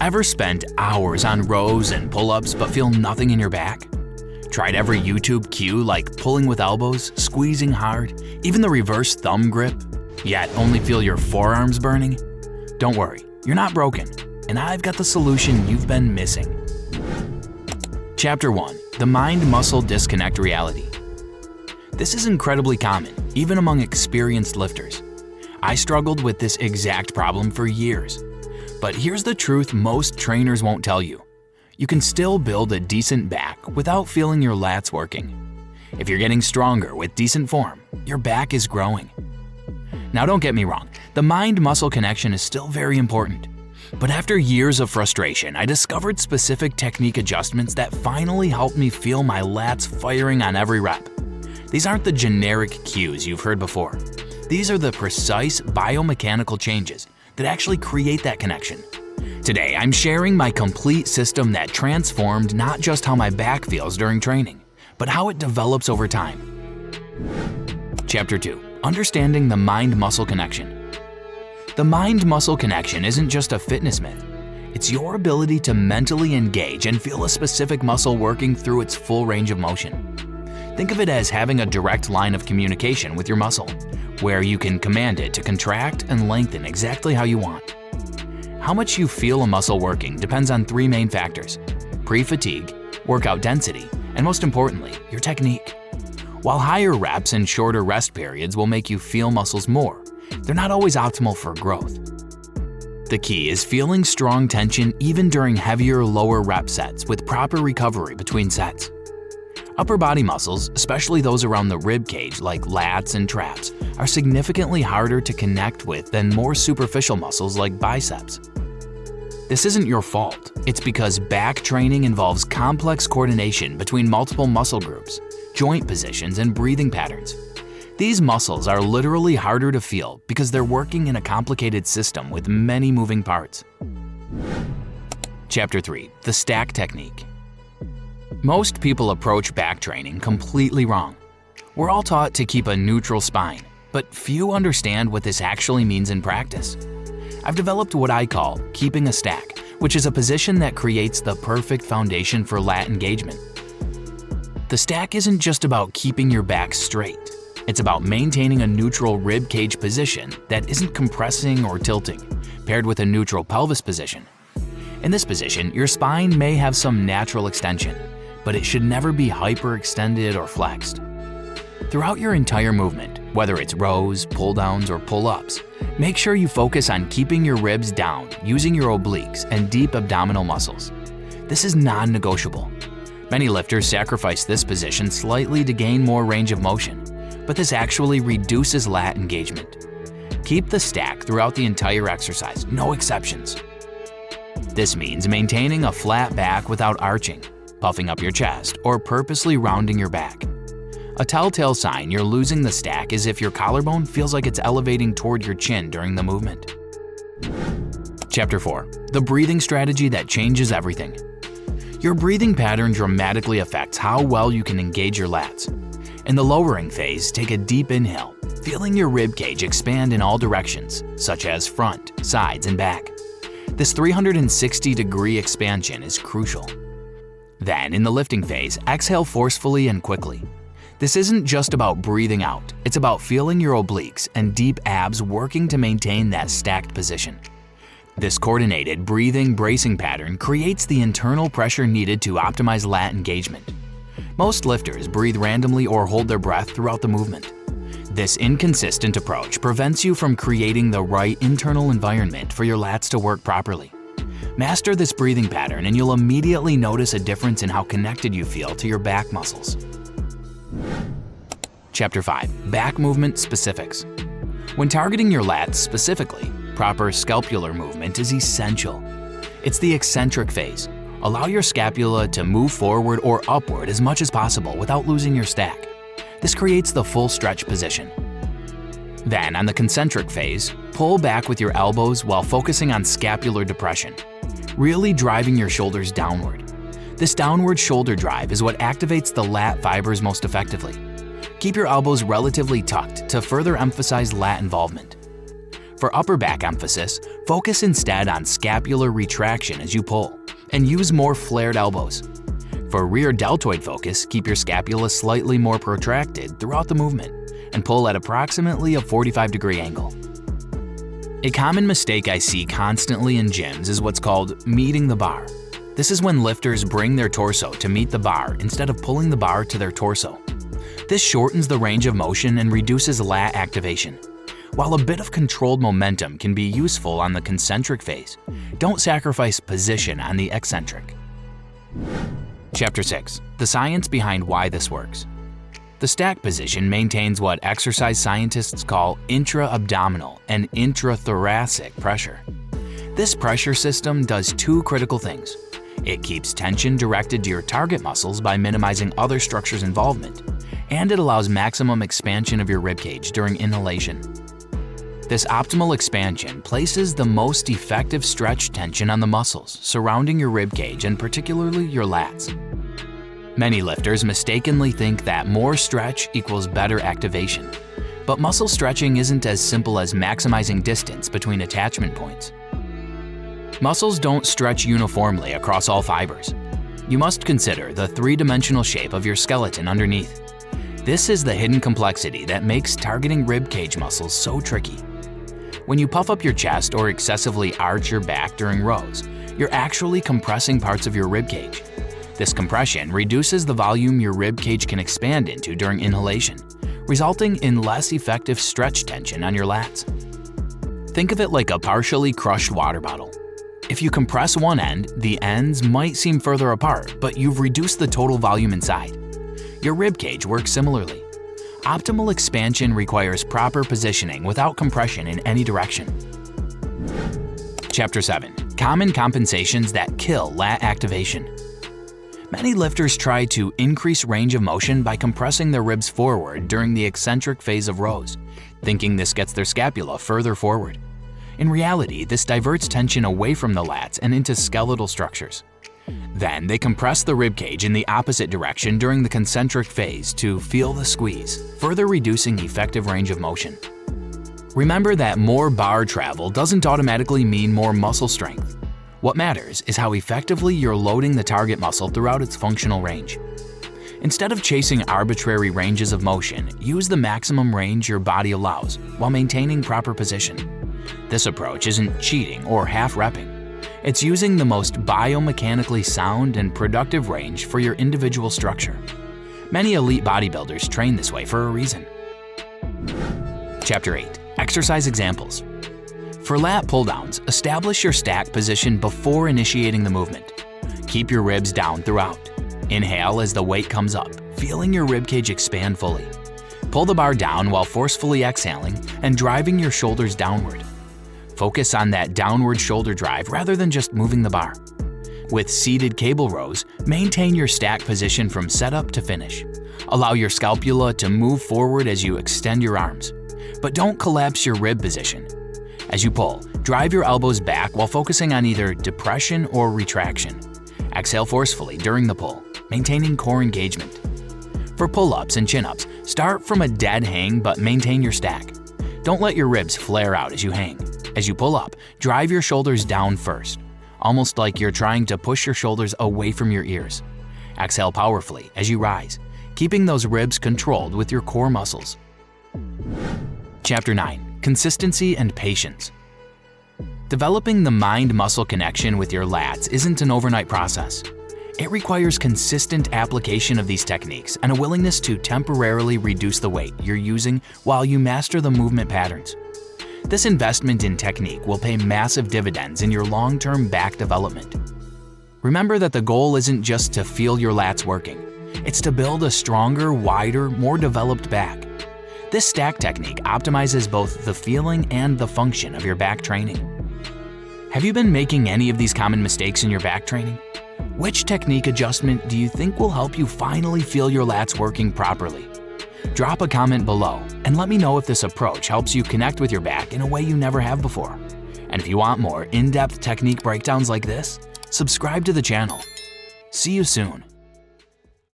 Ever spent hours on rows and pull-ups but feel nothing in your back? Tried every YouTube cue like pulling with elbows, squeezing hard, even the reverse thumb grip, yet only feel your forearms burning? Don't worry, you're not broken, and I've got the solution you've been missing. Chapter 1. The Mind-Muscle Disconnect Reality. This is incredibly common, even among experienced lifters. I struggled with this exact problem for years. But here's the truth most trainers won't tell you. You can still build a decent back without feeling your lats working. If you're getting stronger with decent form, your back is growing. Now don't get me wrong, the mind-muscle connection is still very important. But after years of frustration, I discovered specific technique adjustments that finally helped me feel my lats firing on every rep. These aren't the generic cues you've heard before. These are the precise biomechanical changes that actually create that connection. Today, I'm sharing my complete system that transformed not just how my back feels during training, but how it develops over time. Chapter 2. Understanding the mind-muscle connection. The mind-muscle connection isn't just a fitness myth. It's your ability to mentally engage and feel a specific muscle working through its full range of motion. Think of it as having a direct line of communication with your muscle, where you can command it to contract and lengthen exactly how you want. How much you feel a muscle working depends on three main factors: pre-fatigue, workout density, and most importantly, your technique. While higher reps and shorter rest periods will make you feel muscles more, they're not always optimal for growth. The key is feeling strong tension even during heavier, lower rep sets with proper recovery between sets. Upper body muscles, especially those around the rib cage like lats and traps, are significantly harder to connect with than more superficial muscles like biceps. This isn't your fault. It's because back training involves complex coordination between multiple muscle groups, joint positions, and breathing patterns. These muscles are literally harder to feel because they're working in a complicated system with many moving parts. Chapter 3. The Stack Technique. Most people approach back training completely wrong. We're all taught to keep a neutral spine, but few understand what this actually means in practice. I've developed what I call keeping a stack, which is a position that creates the perfect foundation for lat engagement. The stack isn't just about keeping your back straight. It's about maintaining a neutral rib cage position that isn't compressing or tilting, paired with a neutral pelvis position. In this position, your spine may have some natural extension, but it should never be hyperextended or flexed. Throughout your entire movement, whether it's rows, pull-downs, or pull-ups, make sure you focus on keeping your ribs down using your obliques and deep abdominal muscles. This is non-negotiable. Many lifters sacrifice this position slightly to gain more range of motion, but this actually reduces lat engagement. Keep the stack throughout the entire exercise, no exceptions. This means maintaining a flat back without arching, puffing up your chest, or purposely rounding your back. A telltale sign you're losing the stack is if your collarbone feels like it's elevating toward your chin during the movement. Chapter 4. The breathing strategy that changes everything. Your breathing pattern dramatically affects how well you can engage your lats. In the lowering phase, take a deep inhale, feeling your rib cage expand in all directions, such as front, sides, and back. This 360-degree expansion is crucial. Then, in the lifting phase, exhale forcefully and quickly. This isn't just about breathing out, it's about feeling your obliques and deep abs working to maintain that stacked position. This coordinated breathing bracing pattern creates the internal pressure needed to optimize lat engagement. Most lifters breathe randomly or hold their breath throughout the movement. This inconsistent approach prevents you from creating the right internal environment for your lats to work properly. Master this breathing pattern and you'll immediately notice a difference in how connected you feel to your back muscles. Chapter 5. Back Movement Specifics. When targeting your lats specifically, proper scapular movement is essential. It's the eccentric phase. Allow your scapula to move forward or upward as much as possible without losing your stack. This creates the full stretch position. Then, on the concentric phase, pull back with your elbows while focusing on scapular depression, really driving your shoulders downward. This downward shoulder drive is what activates the lat fibers most effectively. Keep your elbows relatively tucked to further emphasize lat involvement. For upper back emphasis, focus instead on scapular retraction as you pull, and use more flared elbows. For rear deltoid focus, keep your scapula slightly more protracted throughout the movement, and pull at approximately a 45-degree angle. A common mistake I see constantly in gyms is what's called meeting the bar. This is when lifters bring their torso to meet the bar instead of pulling the bar to their torso. This shortens the range of motion and reduces lat activation. While a bit of controlled momentum can be useful on the concentric phase, don't sacrifice position on the eccentric. Chapter 6. The science behind why this works. The stack position maintains what exercise scientists call intra-abdominal and intrathoracic pressure. This pressure system does two critical things. It keeps tension directed to your target muscles by minimizing other structures' involvement, and it allows maximum expansion of your ribcage during inhalation. This optimal expansion places the most effective stretch tension on the muscles surrounding your ribcage and particularly your lats. Many lifters mistakenly think that more stretch equals better activation, but muscle stretching isn't as simple as maximizing distance between attachment points. Muscles don't stretch uniformly across all fibers. You must consider the three-dimensional shape of your skeleton underneath. This is the hidden complexity that makes targeting ribcage muscles so tricky. When you puff up your chest or excessively arch your back during rows, you're actually compressing parts of your ribcage. This compression reduces the volume your ribcage can expand into during inhalation, resulting in less effective stretch tension on your lats. Think of it like a partially crushed water bottle. If you compress one end, the ends might seem further apart, but you've reduced the total volume inside. Your ribcage works similarly. Optimal expansion requires proper positioning without compression in any direction. Chapter 7. Common compensations that kill lat activation. Many lifters try to increase range of motion by compressing their ribs forward during the eccentric phase of rows, thinking this gets their scapula further forward. In reality, this diverts tension away from the lats and into skeletal structures. Then they compress the ribcage in the opposite direction during the concentric phase to feel the squeeze, further reducing effective range of motion. Remember that more bar travel doesn't automatically mean more muscle strength. What matters is how effectively you're loading the target muscle throughout its functional range. Instead of chasing arbitrary ranges of motion, use the maximum range your body allows while maintaining proper position. This approach isn't cheating or half-repping. It's using the most biomechanically sound and productive range for your individual structure. Many elite bodybuilders train this way for a reason. Chapter 8. Exercise examples. For lat pull-downs, establish your stack position before initiating the movement. Keep your ribs down throughout. Inhale as the weight comes up, feeling your ribcage expand fully. Pull the bar down while forcefully exhaling and driving your shoulders downward. Focus on that downward shoulder drive rather than just moving the bar. With seated cable rows, maintain your stack position from setup to finish. Allow your scapula to move forward as you extend your arms, but don't collapse your rib position. As you pull, drive your elbows back while focusing on either depression or retraction. Exhale forcefully during the pull, maintaining core engagement. For pull-ups and chin-ups, start from a dead hang but maintain your stack. Don't let your ribs flare out as you hang. As you pull up, drive your shoulders down first, almost like you're trying to push your shoulders away from your ears. Exhale powerfully as you rise, keeping those ribs controlled with your core muscles. Chapter 9. Consistency and patience. Developing the mind-muscle connection with your lats isn't an overnight process. It requires consistent application of these techniques and a willingness to temporarily reduce the weight you're using while you master the movement patterns. This investment in technique will pay massive dividends in your long-term back development. Remember that the goal isn't just to feel your lats working. It's to build a stronger, wider, more developed back. This stack technique optimizes both the feeling and the function of your back training. Have you been making any of these common mistakes in your back training? Which technique adjustment do you think will help you finally feel your lats working properly? Drop a comment below and let me know if this approach helps you connect with your back in a way you never have before. And if you want more in-depth technique breakdowns like this, subscribe to the channel. See you soon.